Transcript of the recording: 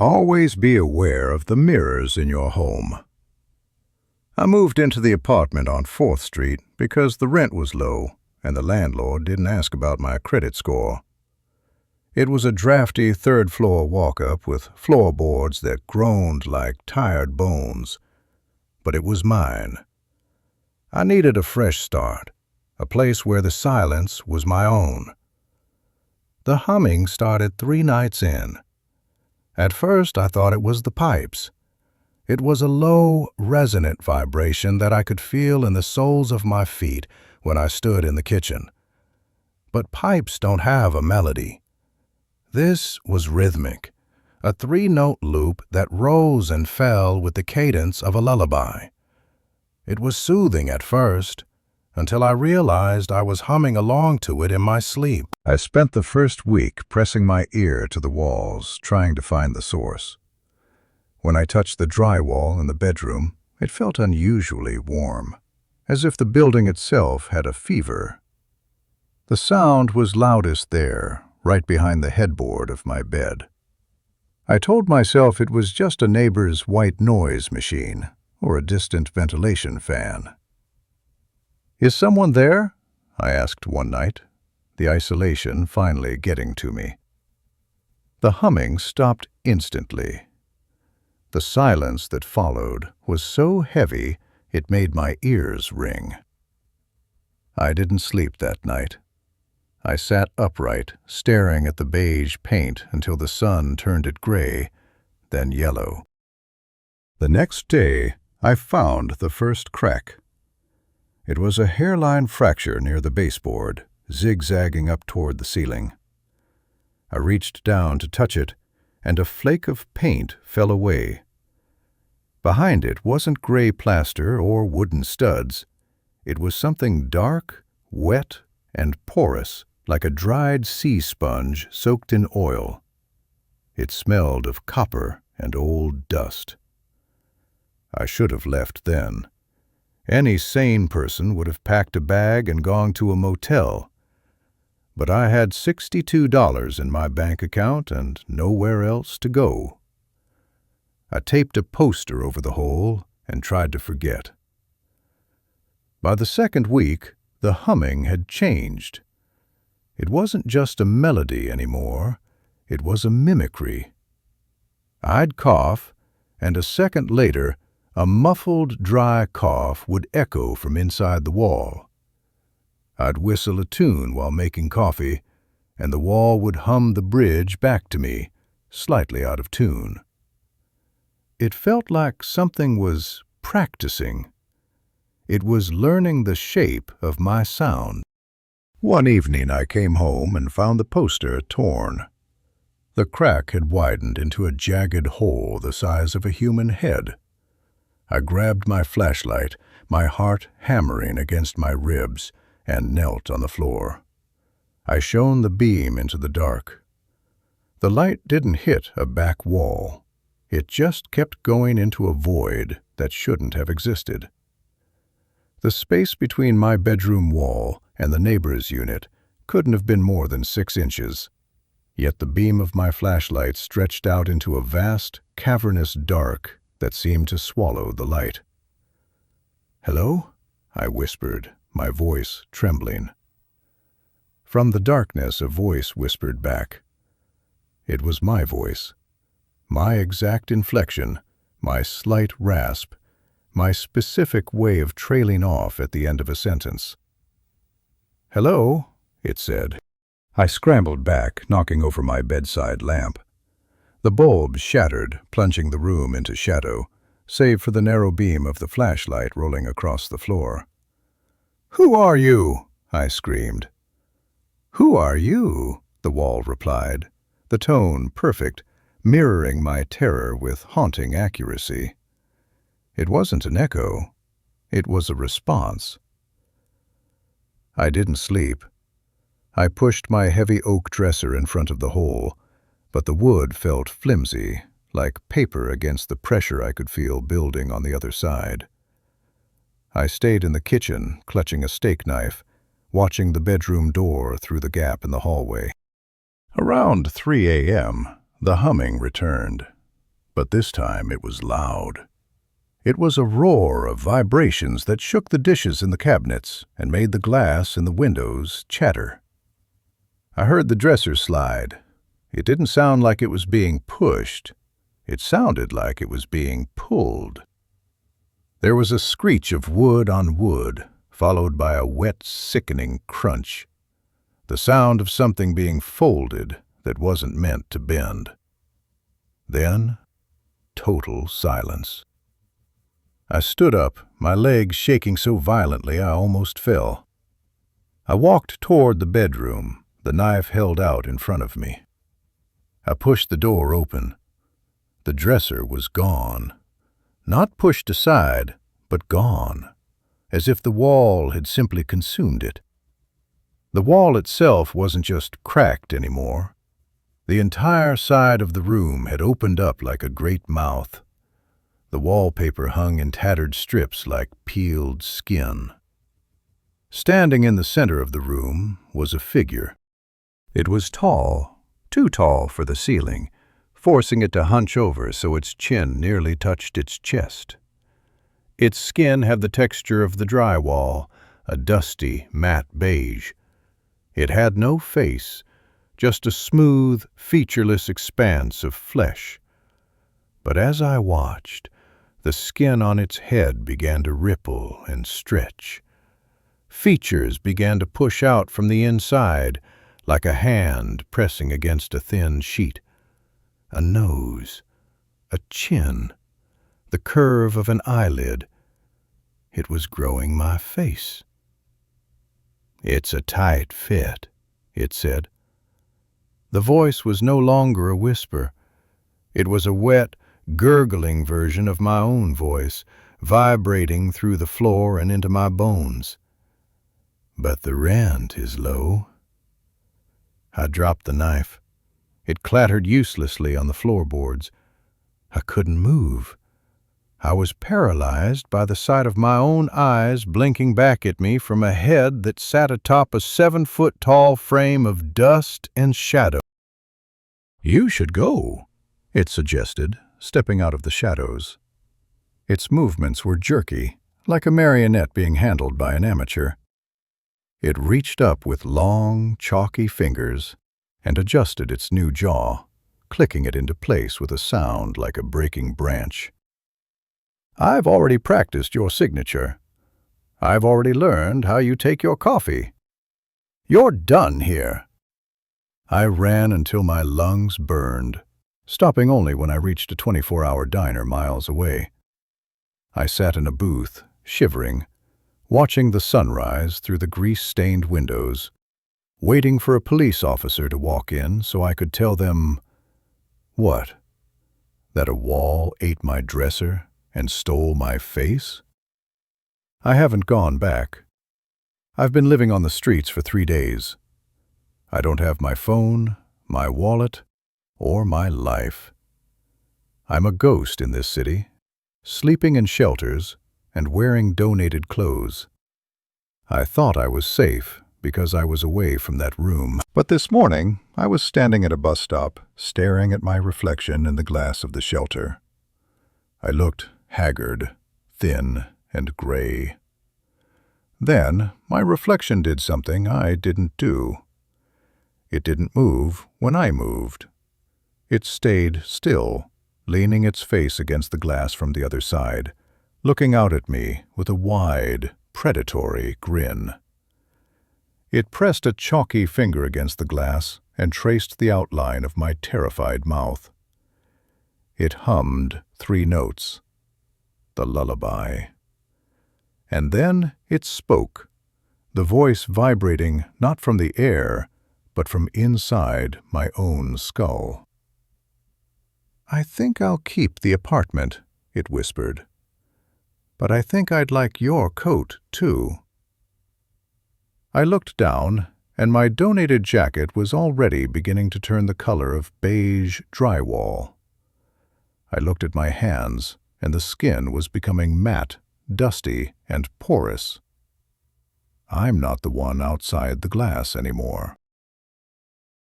Always be aware of the mirrors in your home. I moved into the apartment on 4th Street because the rent was low and the landlord didn't ask about my credit score. It was a drafty third-floor walk-up with floorboards that groaned like tired bones, but it was mine. I needed a fresh start, a place where the silence was my own. The humming started 3 nights in. At first, I thought it was the pipes. It was a low, resonant vibration that I could feel in the soles of my feet when I stood in the kitchen. But pipes don't have a melody. This was rhythmic, a 3-note loop that rose and fell with the cadence of a lullaby. It was soothing at first, until I realized I was humming along to it in my sleep. I spent the first week pressing my ear to the walls, trying to find the source. When I touched the drywall in the bedroom, it felt unusually warm, as if the building itself had a fever. The sound was loudest there, right behind the headboard of my bed. I told myself it was just a neighbor's white noise machine or a distant ventilation fan. "Is someone there?" I asked one night, the isolation finally getting to me. The humming stopped instantly. The silence that followed was so heavy it made my ears ring. I didn't sleep that night. I sat upright, staring at the beige paint until the sun turned it gray, then yellow. The next day, I found the first crack. It was a hairline fracture near the baseboard, zigzagging up toward the ceiling. I reached down to touch it, and a flake of paint fell away. Behind it wasn't gray plaster or wooden studs. It was something dark, wet, and porous, like a dried sea sponge soaked in oil. It smelled of copper and old dust. I should have left then. Any sane person would have packed a bag and gone to a motel. But I had $62 in my bank account and nowhere else to go. I taped a poster over the hole and tried to forget. By the second week, the humming had changed. It wasn't just a melody anymore, it was a mimicry. I'd cough, and a second later, a muffled, dry cough would echo from inside the wall. I'd whistle a tune while making coffee, and the wall would hum the bridge back to me, slightly out of tune. It felt like something was practicing. It was learning the shape of my sound. One evening I came home and found the poster torn. The crack had widened into a jagged hole the size of a human head. I grabbed my flashlight, my heart hammering against my ribs, and knelt on the floor. I shone the beam into the dark. The light didn't hit a back wall. It just kept going into a void that shouldn't have existed. The space between my bedroom wall and the neighbor's unit couldn't have been more than 6 inches. Yet the beam of my flashlight stretched out into a vast, cavernous dark that seemed to swallow the light. "Hello?" I whispered, my voice trembling. From the darkness a voice whispered back. It was my voice. My exact inflection, my slight rasp, my specific way of trailing off at the end of a sentence. "Hello?" it said. I scrambled back, knocking over my bedside lamp. The bulb shattered, plunging the room into shadow, save for the narrow beam of the flashlight rolling across the floor. "Who are you?" I screamed. "Who are you?" the wall replied, the tone perfect, mirroring my terror with haunting accuracy. It wasn't an echo. It was a response. I didn't sleep. I pushed my heavy oak dresser in front of the hole, but the wood felt flimsy, like paper against the pressure I could feel building on the other side. I stayed in the kitchen, clutching a steak knife, watching the bedroom door through the gap in the hallway. Around 3 a.m., the humming returned, But this time it was loud. It was a roar of vibrations that shook the dishes in the cabinets and made the glass in the windows chatter. I heard the dresser slide. It didn't sound like it was being pushed. It sounded like it was being pulled. There was a screech of wood on wood, followed by a wet, sickening crunch. The sound of something being folded that wasn't meant to bend. Then, total silence. I stood up, my legs shaking so violently I almost fell. I walked toward the bedroom, the knife held out in front of me. I pushed the door open. The dresser was gone. Not pushed aside, but gone, as if the wall had simply consumed it. The wall itself wasn't just cracked anymore. The entire side of the room had opened up like a great mouth. The wallpaper hung in tattered strips like peeled skin. Standing in the center of the room was a figure. It was tall, too tall for the ceiling, forcing it to hunch over so its chin nearly touched its chest. Its skin had the texture of the drywall, a dusty, matte beige. It had no face, just a smooth, featureless expanse of flesh. But as I watched, the skin on its head began to ripple and stretch. Features began to push out from the inside, like a hand pressing against a thin sheet. A nose, a chin, the curve of an eyelid. It was growing my face. "It's a tight fit," it said. The voice was no longer a whisper. It was a wet, gurgling version of my own voice, vibrating through the floor and into my bones. "But the rent is low." I dropped the knife. It clattered uselessly on the floorboards. I couldn't move. I was paralyzed by the sight of my own eyes blinking back at me from a head that sat atop a 7-foot-tall frame of dust and shadow. "You should go," it suggested, stepping out of the shadows. Its movements were jerky, like a marionette being handled by an amateur. It reached up with long, chalky fingers and adjusted its new jaw, clicking it into place with a sound like a breaking branch. "I've already practiced your signature. I've already learned how you take your coffee. You're done here." I ran until my lungs burned, stopping only when I reached a 24-hour diner miles away. I sat in a booth, shivering, watching the sunrise through the grease-stained windows, waiting for a police officer to walk in so I could tell them, what? That a wall ate my dresser and stole my face? I haven't gone back. I've been living on the streets for 3 days. I don't have my phone, my wallet, or my life. I'm a ghost in this city, sleeping in shelters and wearing donated clothes. I thought I was safe because I was away from that room. But this morning, I was standing at a bus stop, staring at my reflection in the glass of the shelter. I looked haggard, thin, and gray. Then, my reflection did something I didn't do. It didn't move when I moved. It stayed still, leaning its face against the glass from the other side, looking out at me with a wide, predatory grin. It pressed a chalky finger against the glass and traced the outline of my terrified mouth. It hummed 3 notes, the lullaby. And then it spoke, the voice vibrating not from the air, but from inside my own skull. "I think I'll keep the apartment," it whispered. "But I think I'd like your coat, too." I looked down, and my donated jacket was already beginning to turn the color of beige drywall. I looked at my hands, and the skin was becoming matte, dusty, and porous. I'm not the one outside the glass anymore.